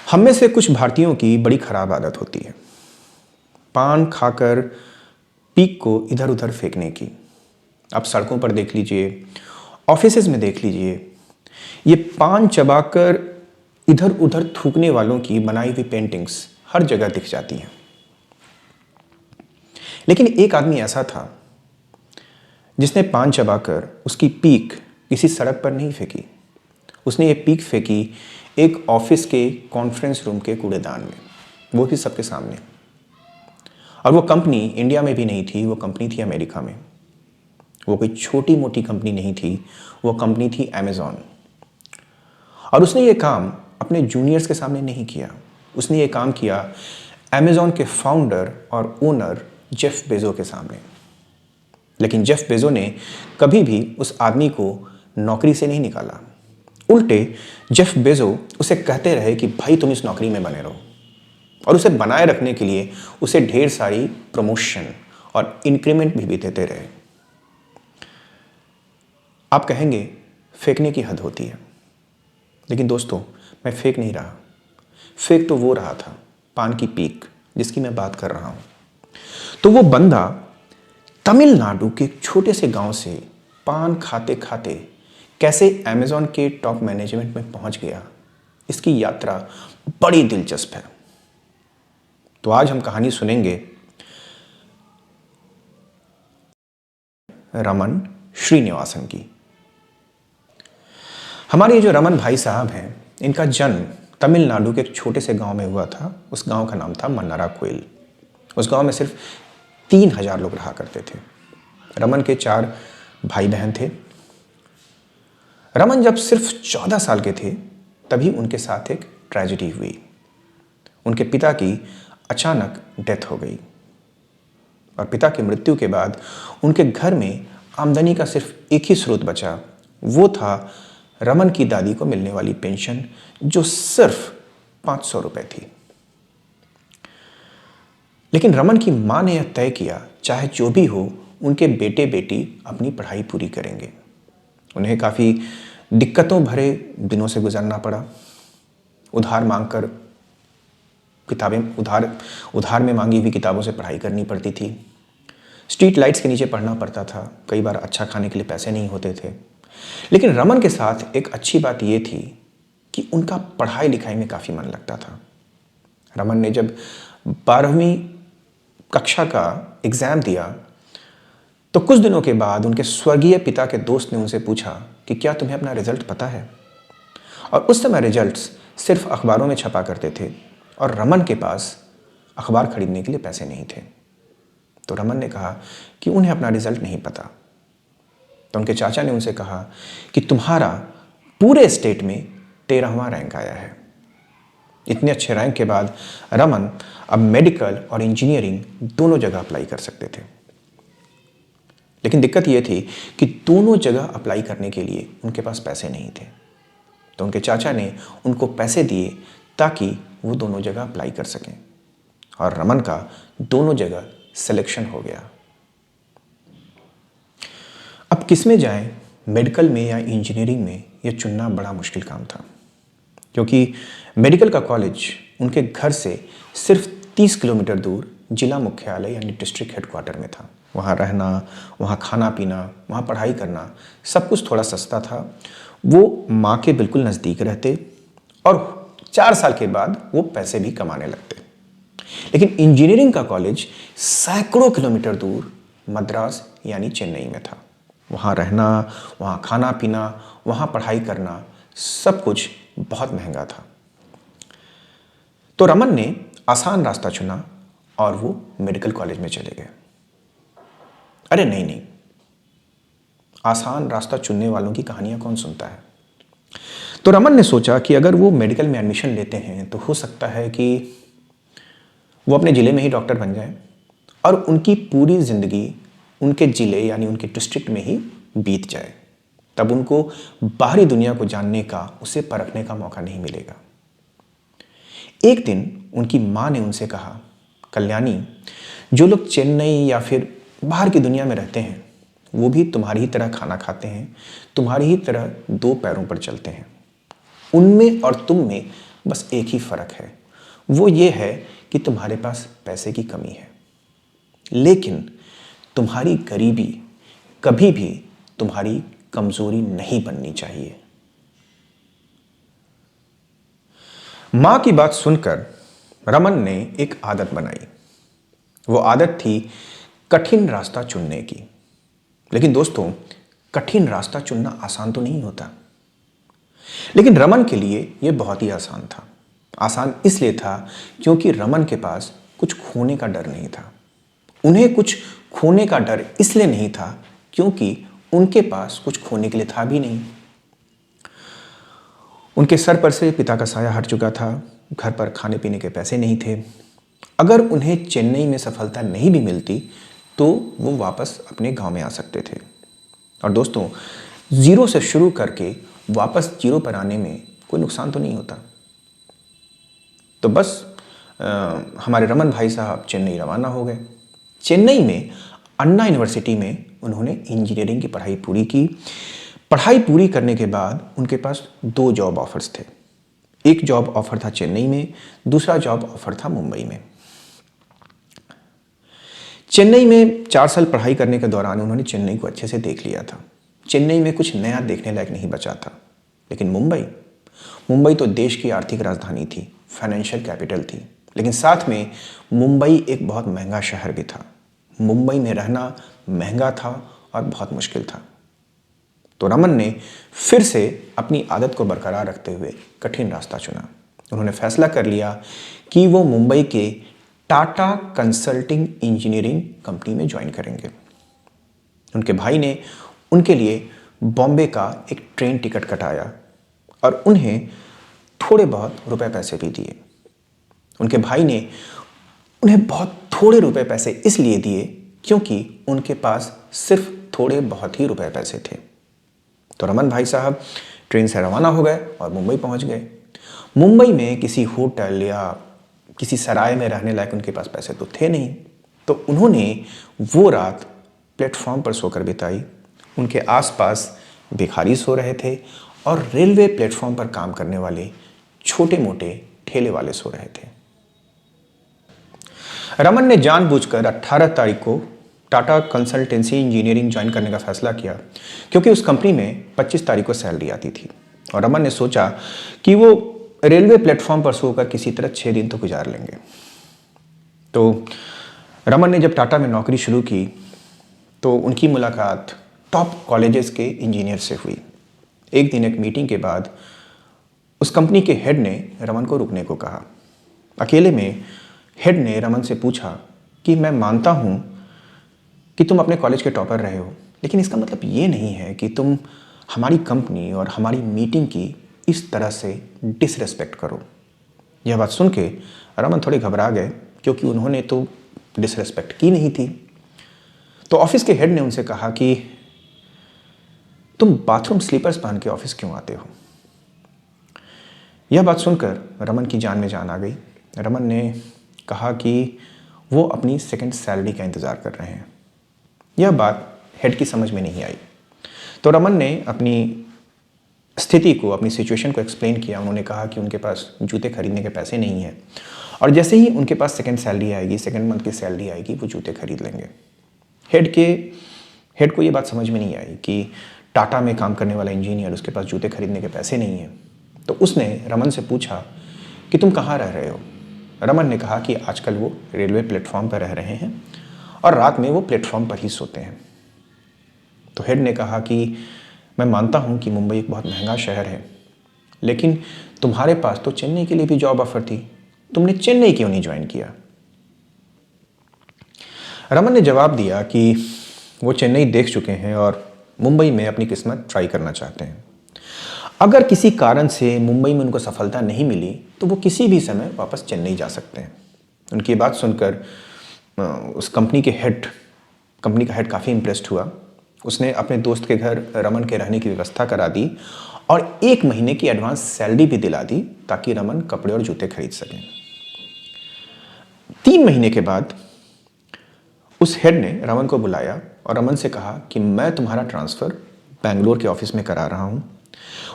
हम में से कुछ भारतीयों की बड़ी खराब आदत होती है पान खाकर पीक को इधर उधर फेंकने की। आप सड़कों पर देख लीजिए, ऑफिसेज में देख लीजिए, ये पान चबाकर इधर उधर थूकने वालों की बनाई हुई पेंटिंग्स हर जगह दिख जाती हैं। लेकिन एक आदमी ऐसा था जिसने पान चबाकर उसकी पीक किसी सड़क पर नहीं फेंकी। उसने ये पीक फेंकी एक ऑफिस के कॉन्फ्रेंस रूम के कूड़ेदान में, वो भी सबके सामने। और वो कंपनी इंडिया में भी नहीं थी, वो कंपनी थी अमेरिका में। वो कोई छोटी मोटी कंपनी नहीं थी, वो कंपनी थी अमेज़ॉन। और उसने ये काम अपने जूनियर्स के सामने नहीं किया, उसने ये काम किया अमेज़ॉन के फाउंडर और ओनर जेफ बेजो के सामने। लेकिन जेफ बेजो ने कभी भी उस आदमी को नौकरी से नहीं निकाला। उल्टे जेफ बेजो उसे कहते रहे कि भाई तुम इस नौकरी में बने रहो, और उसे बनाए रखने के लिए उसे ढेर सारी प्रमोशन और इंक्रीमेंट भी देते रहे। आप कहेंगे फेंकने की हद होती है, लेकिन दोस्तों मैं फेंक नहीं रहा। फेंक तो वो रहा था पान की पीक जिसकी मैं बात कर रहा हूं। तो वो बंदा तमिलनाडु के एक छोटे से गांव से पान खाते खाते कैसे अमेज़ॉन के टॉप मैनेजमेंट में पहुंच गया, इसकी यात्रा बड़ी दिलचस्प है। तो आज हम कहानी सुनेंगे रमन श्रीनिवासन की। हमारे ये जो रमन भाई साहब हैं, इनका जन्म तमिलनाडु के एक छोटे से गांव में हुआ था। उस गांव का नाम था मन्नारा कोइल। उस गांव में सिर्फ 3000 लोग रहा करते थे। रमन के 4 भाई बहन थे। रमन जब सिर्फ 14 साल के थे तभी उनके साथ एक ट्रेजेडी हुई। उनके पिता की अचानक डेथ हो गई, और पिता की मृत्यु के बाद उनके घर में आमदनी का सिर्फ एक ही स्रोत बचा। वो था रमन की दादी को मिलने वाली पेंशन, जो सिर्फ 500 रुपए थी। लेकिन रमन की मां ने यह तय किया, चाहे जो भी हो उनके बेटे बेटी अपनी पढ़ाई पूरी करेंगे। उन्हें काफ़ी दिक्कतों भरे दिनों से गुजरना पड़ा। उधार मांगकर किताबें उधार में मांगी हुई किताबों से पढ़ाई करनी पड़ती थी। स्ट्रीट लाइट्स के नीचे पढ़ना पड़ता था। कई बार अच्छा खाने के लिए पैसे नहीं होते थे। लेकिन रमन के साथ एक अच्छी बात यह थी कि उनका पढ़ाई लिखाई में काफ़ी मन लगता था। रमन ने जब 12वीं कक्षा का एग्ज़ाम दिया तो कुछ दिनों के बाद उनके स्वर्गीय पिता के दोस्त ने उनसे पूछा कि क्या तुम्हें अपना रिजल्ट पता है। और उस समय रिजल्ट्स सिर्फ अखबारों में छपा करते थे, और रमन के पास अखबार खरीदने के लिए पैसे नहीं थे। तो रमन ने कहा कि उन्हें अपना रिजल्ट नहीं पता। तो उनके चाचा ने उनसे कहा कि तुम्हारा पूरे स्टेट में 13वां रैंक आया है। इतने अच्छे रैंक के बाद रमन अब मेडिकल और इंजीनियरिंग दोनों जगह अप्लाई कर सकते थे। लेकिन दिक्कत यह थी कि दोनों जगह अप्लाई करने के लिए उनके पास पैसे नहीं थे। तो उनके चाचा ने उनको पैसे दिए ताकि वो दोनों जगह अप्लाई कर सकें, और रमन का दोनों जगह सिलेक्शन हो गया। अब किस में जाएं, मेडिकल में या इंजीनियरिंग में, यह चुनना बड़ा मुश्किल काम था, क्योंकि मेडिकल का कॉलेज उनके घर से सिर्फ 30 किलोमीटर दूर जिला मुख्यालय यानी डिस्ट्रिक्ट हेडक्वार्टर में था। वहाँ रहना, वहाँ खाना पीना, वहाँ पढ़ाई करना, सब कुछ थोड़ा सस्ता था। वो माँ के बिल्कुल नज़दीक रहते, और 4 साल के बाद वो पैसे भी कमाने लगते। लेकिन इंजीनियरिंग का कॉलेज सैकड़ों किलोमीटर दूर मद्रास यानी चेन्नई में था। वहाँ रहना, वहाँ खाना पीना, वहाँ पढ़ाई करना, सब कुछ बहुत महंगा था। तो रमन ने आसान रास्ता चुना और वो मेडिकल कॉलेज में चले गए। अरे नहीं, आसान रास्ता चुनने वालों की कहानियां कौन सुनता है। तो रमन ने सोचा कि अगर वो मेडिकल में एडमिशन लेते हैं तो हो सकता है कि वो अपने ज़िले में ही डॉक्टर बन जाए, और उनकी पूरी ज़िंदगी उनके ज़िले यानी उनके डिस्ट्रिक्ट में ही बीत जाए। तब उनको बाहरी दुनिया को जानने का, उसे परखने का मौका नहीं मिलेगा। एक दिन उनकी माँ ने उनसे कहा, कल्याणी, जो लोग चेन्नई या फिर बाहर की दुनिया में रहते हैं वो भी तुम्हारी ही तरह खाना खाते हैं, तुम्हारी ही तरह 2 पैरों पर चलते हैं। उनमें और तुम में बस एक ही फ़र्क है, वो ये है कि तुम्हारे पास पैसे की कमी है, लेकिन तुम्हारी गरीबी कभी भी तुम्हारी कमजोरी नहीं बननी चाहिए। मां की बात सुनकर रमन ने एक आदत बनाई। वो आदत थी कठिन रास्ता चुनने की। लेकिन दोस्तों, कठिन रास्ता चुनना आसान तो नहीं होता, लेकिन रमन के लिए यह बहुत ही आसान था। आसान इसलिए था क्योंकि रमन के पास कुछ खोने का डर नहीं था। उन्हें कुछ खोने का डर इसलिए नहीं था क्योंकि उनके पास कुछ खोने के लिए था भी नहीं। उनके सर पर से पिता का साया हट चुका था, घर पर खाने पीने के पैसे नहीं थे। अगर उन्हें चेन्नई में सफलता नहीं भी मिलती तो वो वापस अपने गांव में आ सकते थे। और दोस्तों, जीरो से शुरू करके वापस जीरो पर आने में कोई नुकसान तो नहीं होता। तो बस हमारे रमन भाई साहब चेन्नई रवाना हो गए। चेन्नई में अन्ना यूनिवर्सिटी में उन्होंने इंजीनियरिंग की पढ़ाई पूरी की। पढ़ाई पूरी करने के बाद उनके पास 2 जॉब ऑफर्स थे। एक जॉब ऑफर था चेन्नई में, दूसरा जॉब ऑफर था मुंबई में। चेन्नई में 4 साल पढ़ाई करने के दौरान उन्होंने चेन्नई को अच्छे से देख लिया था। चेन्नई में कुछ नया देखने लायक नहीं बचा था। लेकिन मुंबई तो देश की आर्थिक राजधानी थी, फाइनेंशियल कैपिटल थी। लेकिन साथ में मुंबई एक बहुत महंगा शहर भी था। मुंबई में रहना महंगा था और बहुत मुश्किल था। तो रमन ने फिर से अपनी आदत को बरकरार रखते हुए कठिन रास्ता चुना। उन्होंने फैसला कर लिया कि वो मुंबई के टाटा कंसल्टिंग इंजीनियरिंग कंपनी में ज्वाइन करेंगे। उनके भाई ने उनके लिए बॉम्बे का एक ट्रेन टिकट कटाया और उन्हें थोड़े बहुत रुपए पैसे भी दिए। उनके भाई ने उन्हें बहुत थोड़े रुपए पैसे इसलिए दिए क्योंकि उनके पास सिर्फ थोड़े बहुत ही रुपए पैसे थे। तो रमन भाई साहब ट्रेन से रवाना हो गए और मुंबई पहुंच गए। मुंबई में किसी होटल या किसी सराय में रहने लायक उनके पास पैसे तो थे नहीं। तो उन्होंने वो रात प्लेटफॉर्म पर सोकर बिताई। उनके आसपास भिखारी सो रहे थे और रेलवे प्लेटफॉर्म पर काम करने वाले छोटे मोटे ठेले वाले सो रहे थे। रमन ने जानबूझकर 18 तारीख को टाटा कंसल्टेंसी इंजीनियरिंग ज्वाइन करने का फैसला किया क्योंकि उस कंपनी में 25 तारीख को सैलरी आती थी। और रमन ने सोचा कि वो रेलवे प्लेटफॉर्म पर सोकर किसी तरह 6 दिन तो गुजार लेंगे। तो रमन ने जब टाटा में नौकरी शुरू की तो उनकी मुलाकात टॉप कॉलेजेस के इंजीनियर से हुई। एक दिन एक मीटिंग के बाद उस कंपनी के हेड ने रमन को रुकने को कहा। अकेले में हेड ने रमन से पूछा कि मैं मानता हूं कि तुम अपने कॉलेज के टॉपर रहे हो, लेकिन इसका मतलब ये नहीं है कि तुम हमारी कंपनी और हमारी मीटिंग की इस तरह से डिसरेस्पेक्ट करो। यह बात सुन के रमन थोड़े घबरा गए क्योंकि उन्होंने तो डिसरेस्पेक्ट की नहीं थी। तो ऑफिस के हेड ने उनसे कहा कि तुम बाथरूम स्लीपर्स पहन के ऑफिस क्यों आते हो। यह बात सुनकर रमन की जान में जान आ गई। रमन ने कहा कि वो अपनी सेकंड सैलरी का इंतज़ार कर रहे हैं। यह बात हेड की समझ में नहीं आई। तो रमन ने अपनी स्थिति को, अपनी सिचुएशन को एक्सप्लेन किया। उन्होंने कहा कि उनके पास जूते खरीदने के पैसे नहीं हैं और जैसे ही उनके पास सेकंड सैलरी आएगी, सेकंड मंथ की सैलरी आएगी, वो जूते खरीद लेंगे। हेड को ये बात समझ में नहीं आई कि टाटा में काम करने वाला इंजीनियर, उसके पास जूते खरीदने के पैसे नहीं हैं। तो उसने रमन से पूछा कि तुम कहाँ रह रहे हो। रमन ने कहा कि आजकल वो रेलवे प्लेटफॉर्म पर रह रहे हैं और रात में वो प्लेटफॉर्म पर ही सोते हैं। तो हेड ने कहा कि मैं मानता हूं कि मुंबई एक बहुत महंगा शहर है, लेकिन तुम्हारे पास तो चेन्नई के लिए भी जॉब ऑफर थी, तुमने चेन्नई क्यों नहीं ज्वाइन किया। रमन ने जवाब दिया कि वो चेन्नई देख चुके हैं और मुंबई में अपनी किस्मत ट्राई करना चाहते हैं। अगर किसी कारण से मुंबई में उनको सफलता नहीं मिली तो वो किसी भी समय वापस चेन्नई जा सकते हैं। उनकी बात सुनकर उस कंपनी का हेड काफ़ी इम्प्रेस्ड हुआ। उसने अपने दोस्त के घर रमन के रहने की व्यवस्था करा दी और 1 महीने की एडवांस सैलरी भी दिला दी ताकि रमन कपड़े और जूते खरीद सकें। 3 महीने के बाद उस हेड ने रमन को बुलाया और रमन से कहा कि मैं तुम्हारा ट्रांसफ़र बेंगलोर के ऑफिस में करा रहा हूँ।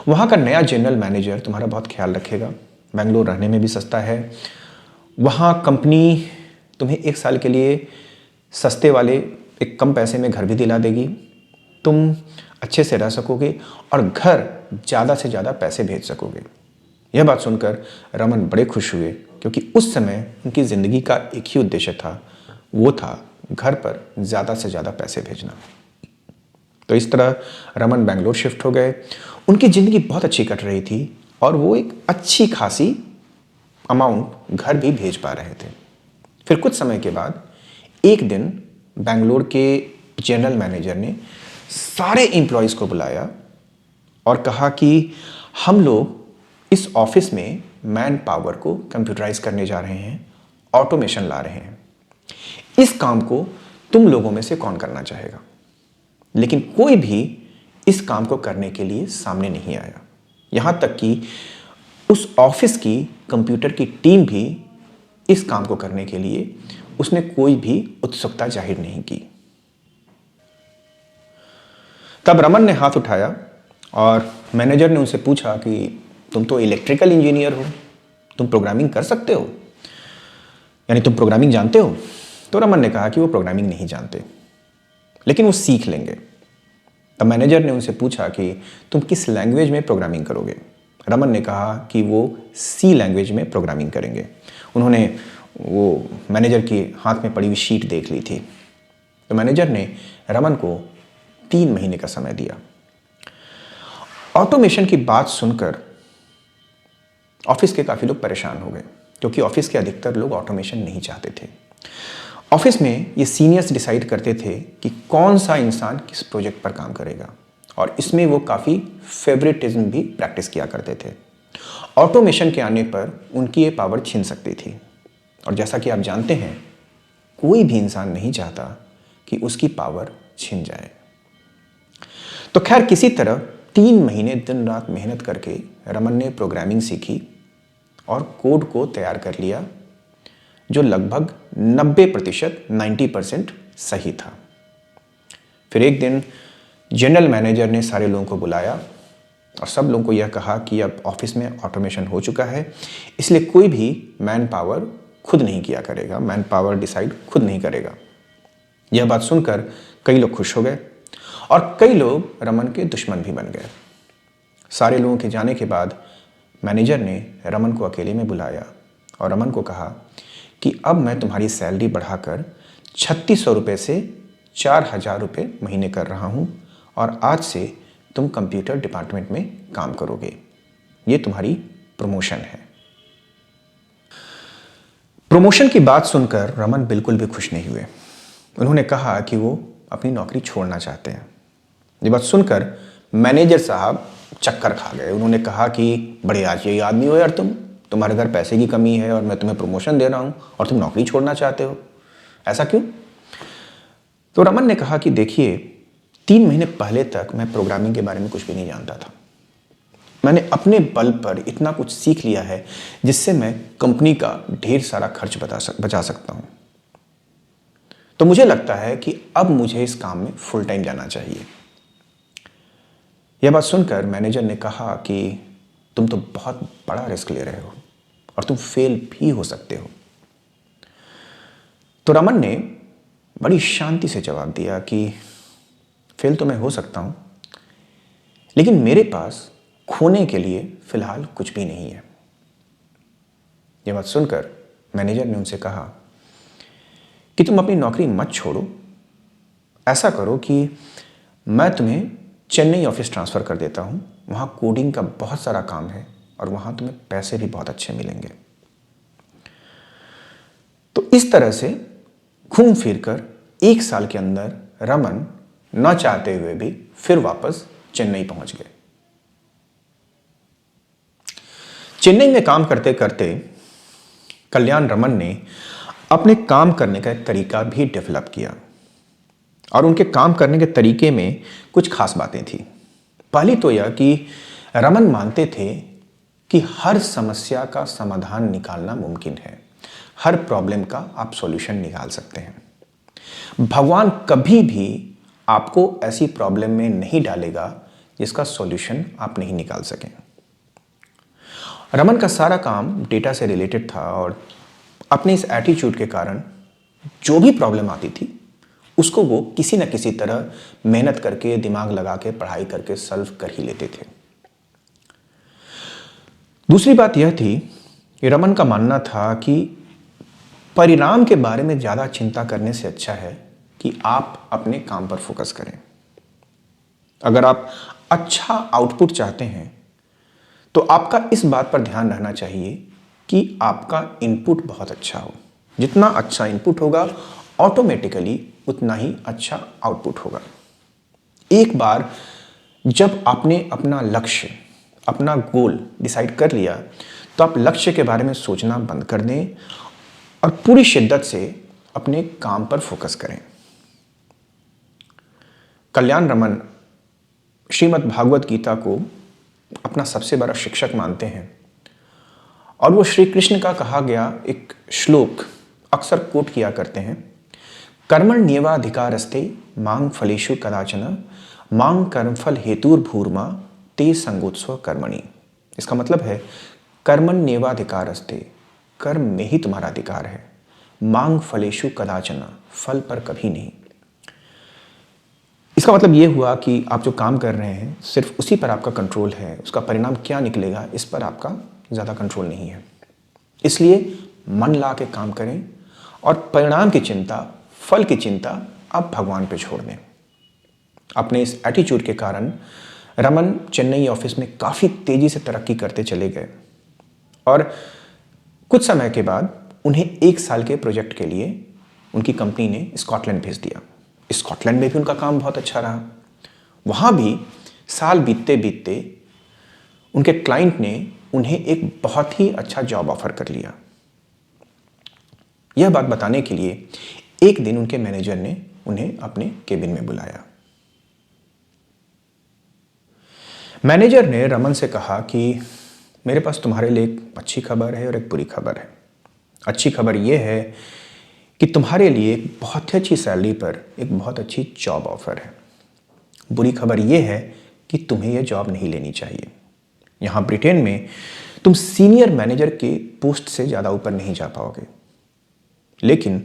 वहाँ का नया जनरल मैनेजर तुम्हारा बहुत ख्याल रखेगा। बेंगलोर रहने में भी सस्ता है। वहाँ कंपनी तुम्हें 1 साल के लिए सस्ते वाले एक कम पैसे में घर भी दिला देगी, तुम अच्छे से रह सकोगे और घर ज़्यादा से ज़्यादा पैसे भेज सकोगे। यह बात सुनकर रमन बड़े खुश हुए, क्योंकि उस समय उनकी ज़िंदगी का एक ही उद्देश्य था, वो था घर पर ज़्यादा से ज़्यादा पैसे भेजना। तो इस तरह रमन बेंगलोर शिफ्ट हो गए। उनकी ज़िंदगी बहुत अच्छी कट रही थी और वो एक अच्छी खासी अमाउंट घर भी भेज पा रहे थे। फिर कुछ समय के बाद एक दिन बेंगलोर के जनरल मैनेजर ने सारे एम्प्लॉयज़ को बुलाया और कहा कि हम लोग इस ऑफिस में मैन पावर को कंप्यूटराइज करने जा रहे हैं, ऑटोमेशन ला रहे हैं। इस काम को तुम लोगों में से कौन करना चाहेगा? लेकिन कोई भी इस काम को करने के लिए सामने नहीं आया। यहां तक कि उस ऑफिस की कंप्यूटर की टीम भी इस काम को करने के लिए उसने कोई भी उत्सुकता जाहिर नहीं की। तब रमन ने हाथ उठाया और मैनेजर ने उनसे पूछा कि तुम तो इलेक्ट्रिकल इंजीनियर हो, तुम प्रोग्रामिंग कर सकते हो, यानी तुम प्रोग्रामिंग जानते हो? तो रमन ने कहा कि वो प्रोग्रामिंग नहीं जानते, लेकिन वो सीख लेंगे। तब मैनेजर ने उनसे पूछा कि तुम किस लैंग्वेज में प्रोग्रामिंग करोगे? रमन ने कहा कि वो सी लैंग्वेज में प्रोग्रामिंग करेंगे। उन्होंने वो मैनेजर के हाथ में पड़ी हुई शीट देख ली थी। तो मैनेजर ने रमन को 3 महीने का समय दिया। ऑटोमेशन की बात सुनकर ऑफिस के काफ़ी लोग परेशान हो गए, क्योंकि ऑफिस के अधिकतर लोग ऑटोमेशन नहीं चाहते थे। ऑफिस में ये सीनियर्स डिसाइड करते थे कि कौन सा इंसान किस प्रोजेक्ट पर काम करेगा, और इसमें वो काफ़ी फेवरेटिज्म भी प्रैक्टिस किया करते थे। ऑटोमेशन के आने पर उनकी ये पावर छिन सकती थी, और जैसा कि आप जानते हैं, कोई भी इंसान नहीं चाहता कि उसकी पावर छिन जाए। तो खैर, किसी तरह 3 महीने दिन रात मेहनत करके रमन ने प्रोग्रामिंग सीखी और कोड को तैयार कर लिया, जो लगभग 90% 90% सही था। फिर एक दिन जनरल मैनेजर ने सारे लोगों को बुलाया और सब लोगों को यह कहा कि अब ऑफिस में ऑटोमेशन हो चुका है, इसलिए कोई भी मैन पावर खुद नहीं किया करेगा, मैन पावर डिसाइड खुद नहीं करेगा। यह बात सुनकर कई लोग खुश हो गए और कई लोग रमन के दुश्मन भी बन गए। सारे लोगों के जाने के बाद मैनेजर ने रमन को अकेले में बुलाया और रमन को कहा कि अब मैं तुम्हारी सैलरी बढ़ाकर 3600 रुपये से 4000 रुपये महीने कर रहा हूँ, और आज से तुम कंप्यूटर डिपार्टमेंट में काम करोगे। ये तुम्हारी प्रमोशन है। प्रमोशन की बात सुनकर रमन बिल्कुल भी खुश नहीं हुए। उन्होंने कहा कि वो अपनी नौकरी छोड़ना चाहते हैं। ये बात सुनकर मैनेजर साहब चक्कर खा गए। उन्होंने कहा कि बड़े आदमी आदमी हो यार, तुम्हारे घर पैसे की कमी है और मैं तुम्हें प्रमोशन दे रहा हूं और तुम नौकरी छोड़ना चाहते हो, ऐसा क्यों? तो रमन ने कहा कि देखिए, 3 महीने पहले तक मैं प्रोग्रामिंग के बारे में कुछ भी नहीं जानता था। मैंने अपने बल पर इतना कुछ सीख लिया है जिससे मैं कंपनी का ढेर सारा खर्च बचा सकता हूं। तो मुझे लगता है कि अब मुझे इस काम में फुल टाइम जाना चाहिए। यह बात सुनकर मैनेजर ने कहा कि तुम तो बहुत बड़ा रिस्क ले रहे हो और तुम फेल भी हो सकते हो। तो रमन ने बड़ी शांति से जवाब दिया कि फेल तो मैं हो सकता हूं, लेकिन मेरे पास खोने के लिए फिलहाल कुछ भी नहीं है। यह बात सुनकर मैनेजर ने उनसे कहा कि तुम अपनी नौकरी मत छोड़ो, ऐसा करो कि मैं तुम्हें चेन्नई ऑफिस ट्रांसफ़र कर देता हूं, वहां कोडिंग का बहुत सारा काम है और वहां तुम्हें पैसे भी बहुत अच्छे मिलेंगे। तो इस तरह से घूम फिर कर 1 साल के अंदर रमन न चाहते हुए भी फिर वापस चेन्नई पहुंच गए। चेन्नई में काम करते करते कल्याण रमन ने अपने काम करने का एक तरीका भी डेवलप किया, और उनके काम करने के तरीके में कुछ खास बातें थी। पहली तो यह कि रमन मानते थे कि हर समस्या का समाधान निकालना मुमकिन है, हर प्रॉब्लम का आप सॉल्यूशन निकाल सकते हैं। भगवान कभी भी आपको ऐसी प्रॉब्लम में नहीं डालेगा जिसका सॉल्यूशन आप नहीं निकाल सकें। रमन का सारा काम डेटा से रिलेटेड था और अपने इस एटीट्यूड के कारण जो भी प्रॉब्लम आती थी उसको वो किसी न किसी तरह मेहनत करके, दिमाग लगा के, पढ़ाई करके सॉल्व कर ही लेते थे। दूसरी बात यह थी कि रमन का मानना था कि परिणाम के बारे में ज़्यादा चिंता करने से अच्छा है कि आप अपने काम पर फोकस करें। अगर आप अच्छा आउटपुट चाहते हैं तो आपका इस बात पर ध्यान रहना चाहिए कि आपका इनपुट बहुत अच्छा हो। जितना अच्छा इनपुट होगा ऑटोमेटिकली उतना ही अच्छा आउटपुट होगा। एक बार जब आपने अपना लक्ष्य, अपना गोल डिसाइड कर लिया तो आप लक्ष्य के बारे में सोचना बंद कर दें और पूरी शिद्दत से अपने काम पर फोकस करें। कल्याण रमन श्रीमद् भागवत गीता को अपना सबसे बड़ा शिक्षक मानते हैं और वो श्री कृष्ण का कहा गया एक श्लोक अक्सर कोट किया करते हैं, कर्मण्येवाधिकारस्ते मां फलेषु कदाचन मां कर्मफल हेतुर्भूर्मा ते संगोत्सव कर्मणि। इसका मतलब है कर्मण्येवाधिकारस्ते, कर्म में ही तुम्हारा अधिकार है, मांग फलेषु कदाचन, फल पर कभी नहीं। इसका मतलब यह हुआ कि आप जो काम कर रहे हैं सिर्फ उसी पर आपका कंट्रोल है, उसका परिणाम क्या निकलेगा इस पर आपका ज़्यादा कंट्रोल नहीं है। इसलिए मन ला के काम करें और परिणाम की चिंता, फल की चिंता आप भगवान पे छोड़ दें। अपने इस एटीट्यूड के कारण रमन चेन्नई ऑफिस में काफ़ी तेज़ी से तरक्की करते चले गए और कुछ समय के बाद उन्हें 1 साल के प्रोजेक्ट के लिए उनकी कंपनी ने स्कॉटलैंड भेज दिया। स्कॉटलैंड में भी उनका काम बहुत अच्छा रहा। वहाँ भी साल बीतते बीतते उनके क्लाइंट ने उन्हें एक बहुत ही अच्छा जॉब ऑफर कर लिया। यह बात बताने के लिए एक दिन उनके मैनेजर ने उन्हें अपने केबिन में बुलाया। मैनेजर ने रमन से कहा कि मेरे पास तुम्हारे लिए एक अच्छी खबर है और एक बुरी खबर है। अच्छी खबर यह है कि तुम्हारे लिए एक बहुत ही अच्छी सैलरी पर एक बहुत अच्छी जॉब ऑफर है। बुरी खबर यह है कि तुम्हें यह जॉब नहीं लेनी चाहिए। यहाँ ब्रिटेन में तुम सीनियर मैनेजर के पोस्ट से ज़्यादा ऊपर नहीं जा पाओगे, लेकिन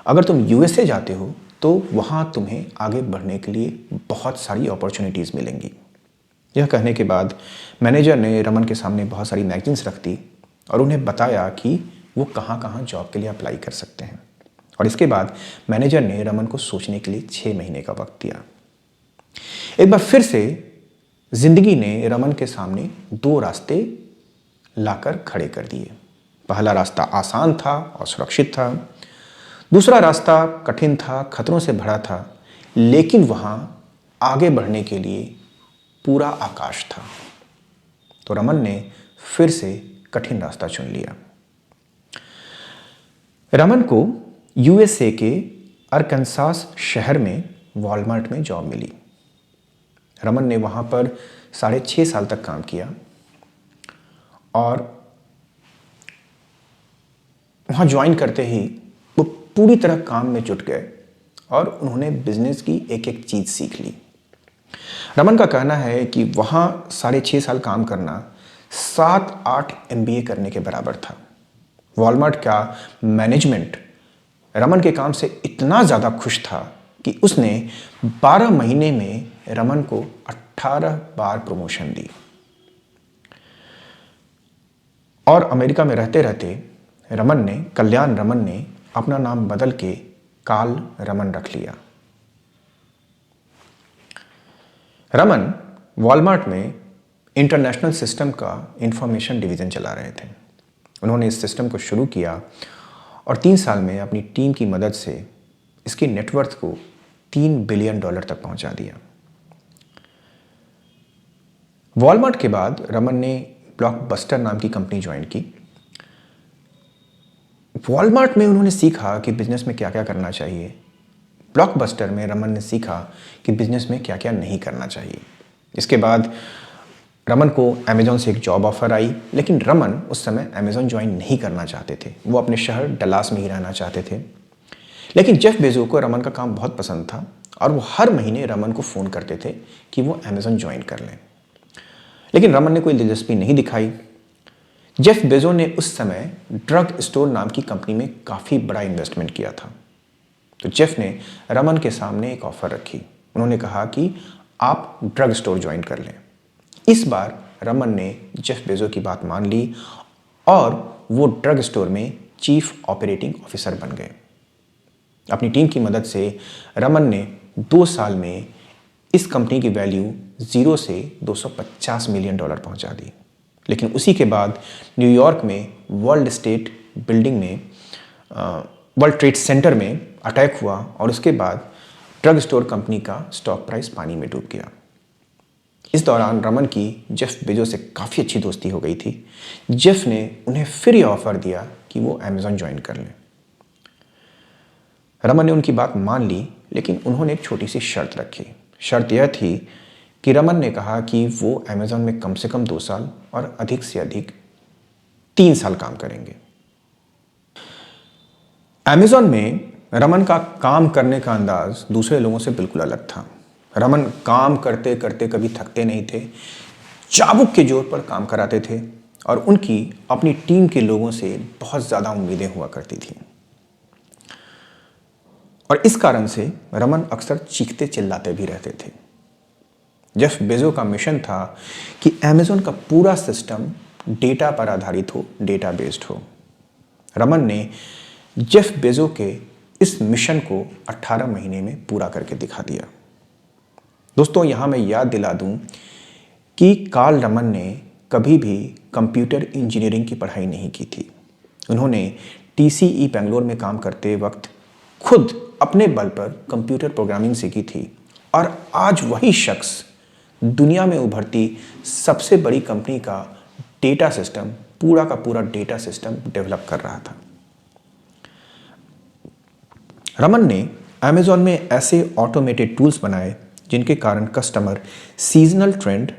अगर तुम यूएसए जाते हो तो वहाँ तुम्हें आगे बढ़ने के लिए बहुत सारी अपॉर्चुनिटीज़ मिलेंगी। यह कहने के बाद मैनेजर ने रमन के सामने बहुत सारी मैगजीन्स रख दी और उन्हें बताया कि वो कहाँ कहाँ जॉब के लिए अप्लाई कर सकते हैं। और इसके बाद मैनेजर ने रमन को सोचने के लिए 6 महीने का वक्त दिया। एक बार फिर से जिंदगी ने रमन के सामने 2 रास्ते लाकर खड़े कर दिए। पहला रास्ता आसान था और सुरक्षित था, दूसरा रास्ता कठिन था, खतरों से भरा था, लेकिन वहाँ आगे बढ़ने के लिए पूरा आकाश था। तो रमन ने फिर से कठिन रास्ता चुन लिया। रमन को यूएसए के अरकनसास शहर में वॉलमार्ट में जॉब मिली। रमन ने वहाँ पर 6.5 साल तक काम किया और वहाँ ज्वाइन करते ही वो पूरी तरह काम में जुट गए और उन्होंने बिजनेस की एक एक चीज़ सीख ली। रमन का कहना है कि वहाँ 6.5 साल काम करना 7-8 MBA करने के बराबर था। वॉलमार्ट का मैनेजमेंट रमन के काम से इतना ज़्यादा खुश था कि उसने 12 महीने में रमन को 18 बार प्रमोशन दी और अमेरिका में रहते रहते कल्याण रमन ने अपना नाम बदल के काल रमन रख लिया। रमन वॉलमार्ट में इंटरनेशनल सिस्टम का इंफॉर्मेशन डिवीज़न चला रहे थे। उन्होंने इस सिस्टम को शुरू किया और 3 साल में अपनी टीम की मदद से इसकी नेटवर्थ को $3 बिलियन तक पहुंचा दिया। वॉलमार्ट के बाद रमन ने ब्लॉकबस्टर नाम की कंपनी ज्वाइन की। वॉलमार्ट में उन्होंने सीखा कि बिजनेस में क्या क्या करना चाहिए। ब्लॉकबस्टर में रमन ने सीखा कि बिजनेस में क्या क्या नहीं करना चाहिए। इसके बाद रमन को अमेज़ॉन से एक जॉब ऑफर आई, लेकिन रमन उस समय अमेज़ॉन ज्वाइन नहीं करना चाहते थे। वो अपने शहर डलास में ही रहना चाहते थे। लेकिन जेफ बेजोस को रमन का काम बहुत पसंद था और वो हर महीने रमन को फ़ोन करते थे कि वो अमेज़ॉन ज्वाइन कर लें, लेकिन रमन ने कोई दिलचस्पी नहीं दिखाई। जेफ बेजो ने उस समय ड्रग स्टोर नाम की कंपनी में काफ़ी बड़ा इन्वेस्टमेंट किया था। तो जेफ ने रमन के सामने एक ऑफर रखी। उन्होंने कहा कि आप ड्रग स्टोर ज्वाइन कर लें। इस बार रमन ने जेफ बेजो की बात मान ली और वो ड्रग स्टोर में चीफ ऑपरेटिंग ऑफिसर बन गए। अपनी टीम की मदद से रमन ने 2 साल में इस कंपनी की वैल्यू 0 से $250 मिलियन पहुंचा दी। लेकिन उसी के बाद न्यूयॉर्क में वर्ल्ड ट्रेड सेंटर में अटैक हुआ और उसके बाद ड्रग स्टोर कंपनी का स्टॉक प्राइस पानी में डूब गया। इस दौरान रमन की जेफ बेजो से काफ़ी अच्छी दोस्ती हो गई थी। जेफ ने उन्हें फिर यह ऑफर दिया कि वो अमेज़न ज्वाइन कर लें। रमन ने उनकी बात मान ली, लेकिन उन्होंने एक छोटी सी शर्त रखी। शर्त यह थी कि रमन ने कहा कि वो अमेज़न में कम से कम 2 साल और अधिक से अधिक 3 साल काम करेंगे। अमेज़न में रमन का काम करने का अंदाज दूसरे लोगों से बिल्कुल अलग था। रमन काम करते करते कभी थकते नहीं थे, चाबुक के जोर पर काम कराते थे और उनकी अपनी टीम के लोगों से बहुत ज़्यादा उम्मीदें हुआ करती थी। और इस कारण से रमन अक्सर चीखते चिल्लाते भी रहते थे। जेफ बेजो का मिशन था कि अमेज़न का पूरा सिस्टम डेटा पर आधारित हो, डेटा बेस्ड हो। रमन ने जेफ बेजो के इस मिशन को 18 महीने में पूरा करके दिखा दिया। दोस्तों, यहाँ मैं याद दिला दूं कि कार्ल रमन ने कभी भी कंप्यूटर इंजीनियरिंग की पढ़ाई नहीं की थी। उन्होंने TCE बेंगलोर में काम करते वक्त खुद अपने बल पर कंप्यूटर प्रोग्रामिंग सीखी थी और आज वही शख्स दुनिया में उभरती सबसे बड़ी कंपनी का डेटा सिस्टम, पूरा का पूरा डेटा सिस्टम डेवलप कर रहा था। रमन ने अमेज़न में ऐसे ऑटोमेटेड टूल्स बनाए जिनके कारण कस्टमर सीजनल ट्रेंड,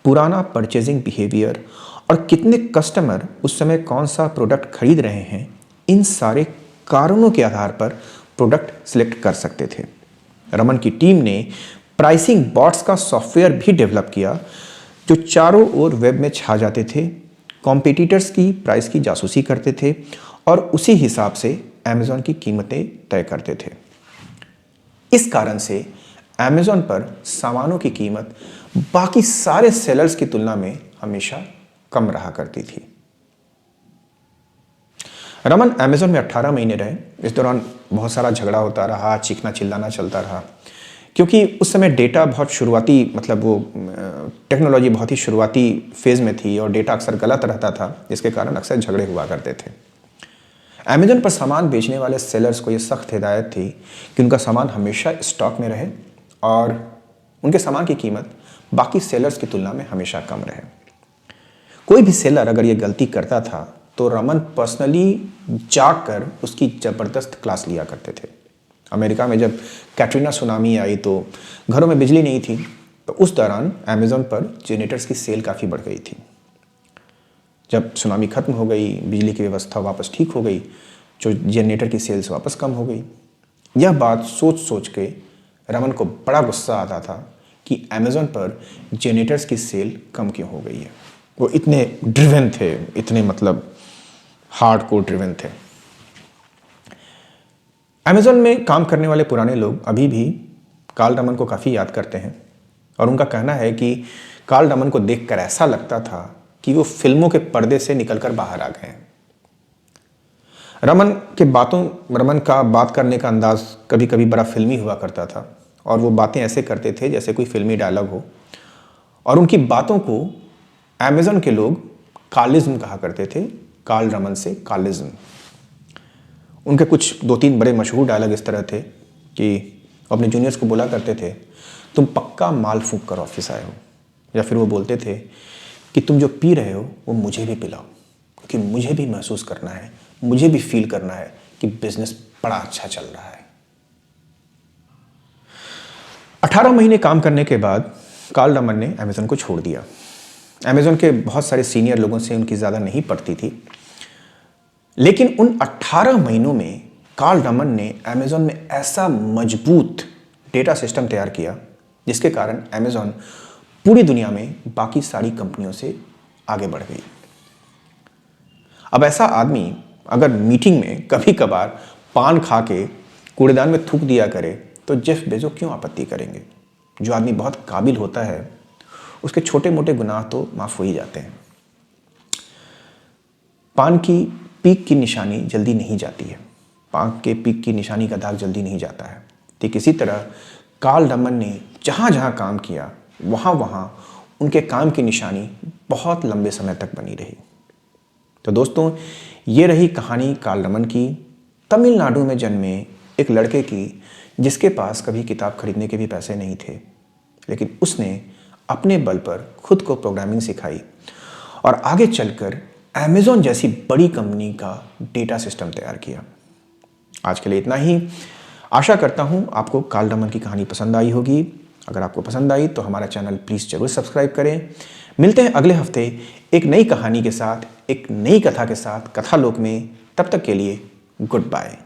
पुराना परचेजिंग बिहेवियर और कितने कस्टमर उस समय कौन सा प्रोडक्ट खरीद रहे हैं, इन सारे कारणों के आधार पर प्रोडक्ट सिलेक्ट कर सकते थे। रमन की टीम ने प्राइसिंग बॉट्स का सॉफ्टवेयर भी डेवलप किया जो चारों ओर वेब में छा जाते थे, कॉम्पिटिटर्स की प्राइस की जासूसी करते थे और उसी हिसाब से अमेज़न की कीमतें तय करते थे। इस कारण से अमेज़न पर सामानों की कीमत बाकी सारे सेलर्स की तुलना में हमेशा कम रहा करती थी। रमन अमेज़न में 18 महीने रहे। इस दौरान बहुत सारा झगड़ा होता रहा, चीखना चिल्लाना चलता रहा, क्योंकि उस समय डेटा बहुत शुरुआती, टेक्नोलॉजी बहुत ही शुरुआती फेज़ में थी और डेटा अक्सर गलत रहता था, जिसके कारण अक्सर झगड़े हुआ करते थे। अमेज़न पर सामान बेचने वाले सेलर्स को यह सख्त हिदायत थी कि उनका सामान हमेशा स्टॉक में रहे और उनके सामान की कीमत बाकी सेलर्स की तुलना में हमेशा कम रहे। कोई भी सेलर अगर ये गलती करता था तो रमन पर्सनली जाकर उसकी ज़बरदस्त क्लास लिया करते थे। अमेरिका में जब कैटरीना सुनामी आई तो घरों में बिजली नहीं थी, तो उस दौरान अमेज़न पर जनरेटर्स की सेल काफ़ी बढ़ गई थी। जब सुनामी खत्म हो गई, बिजली की व्यवस्था वापस ठीक हो गई, जो जनरेटर की सेल्स वापस कम हो गई। यह बात सोच सोच के रमन को बड़ा गुस्सा आता था कि अमेज़न पर जनरेटर्स की सेल कम क्यों हो गई है। वो इतने ड्रिवन थे, इतने हार्डकोर ड्रिवन थे। अमेज़न में काम करने वाले पुराने लोग अभी भी कार्ल रमन को काफ़ी याद करते हैं और उनका कहना है कि कार्ल रमन को देखकर ऐसा लगता था कि वो फिल्मों के पर्दे से निकलकर बाहर आ गए हैं। रमन का बात करने का अंदाज कभी कभी बड़ा फिल्मी हुआ करता था और वो बातें ऐसे करते थे जैसे कोई फिल्मी डायलॉग हो, और उनकी बातों को अमेज़न के लोग कार्लिज्म कहा करते थे। कार्ल रमन से कार्लिज्म। उनके कुछ 2-3 बड़े मशहूर डायलॉग इस तरह थे कि अपने जूनियर्स को बोला करते थे, तुम पक्का माल फूंक कर ऑफिस आए हो, या फिर वो बोलते थे कि तुम जो पी रहे हो वो मुझे भी पिलाओ, क्योंकि मुझे भी महसूस करना है, मुझे भी फील करना है कि बिजनेस बड़ा अच्छा चल रहा है। 18 महीने काम करने के बाद कार्ल रमन ने अमेज़न को छोड़ दिया। अमेज़न के बहुत सारे सीनियर लोगों से उनकी ज़्यादा नहीं पड़ती थी, लेकिन उन 18 महीनों में कार्ल रमन ने अमेज़न में ऐसा मजबूत डेटा सिस्टम तैयार किया जिसके कारण अमेज़न पूरी दुनिया में बाकी सारी कंपनियों से आगे बढ़ गई। अब ऐसा आदमी अगर मीटिंग में कभी कभार पान खा के कूड़ेदान में थूक दिया करे तो जेफ बेजोस क्यों आपत्ति करेंगे? जो आदमी बहुत काबिल होता है उसके छोटे मोटे गुनाह तो माफ़ हो ही जाते हैं। पान की पीक की निशानी जल्दी नहीं जाती है, पान के पीक की निशानी का दाग जल्दी नहीं जाता है। ठीक इसी तरह कार्ल रमन ने जहाँ जहाँ काम किया वहाँ वहाँ उनके काम की निशानी बहुत लंबे समय तक बनी रही। तो दोस्तों, ये रही कहानी कार्ल रमन की, तमिलनाडु में जन्मे एक लड़के की जिसके पास कभी किताब खरीदने के भी पैसे नहीं थे, लेकिन उसने अपने बल पर खुद को प्रोग्रामिंग सिखाई और आगे चलकर अमेज़न जैसी बड़ी कंपनी का डेटा सिस्टम तैयार किया। आज के लिए इतना ही। आशा करता हूँ आपको कार्ल रमन की कहानी पसंद आई होगी। अगर आपको पसंद आई तो हमारा चैनल प्लीज़ ज़रूर सब्सक्राइब करें। मिलते हैं अगले हफ्ते एक नई कहानी के साथ, एक नई कथा के साथ कथा लोक में। तब तक के लिए गुड बाय।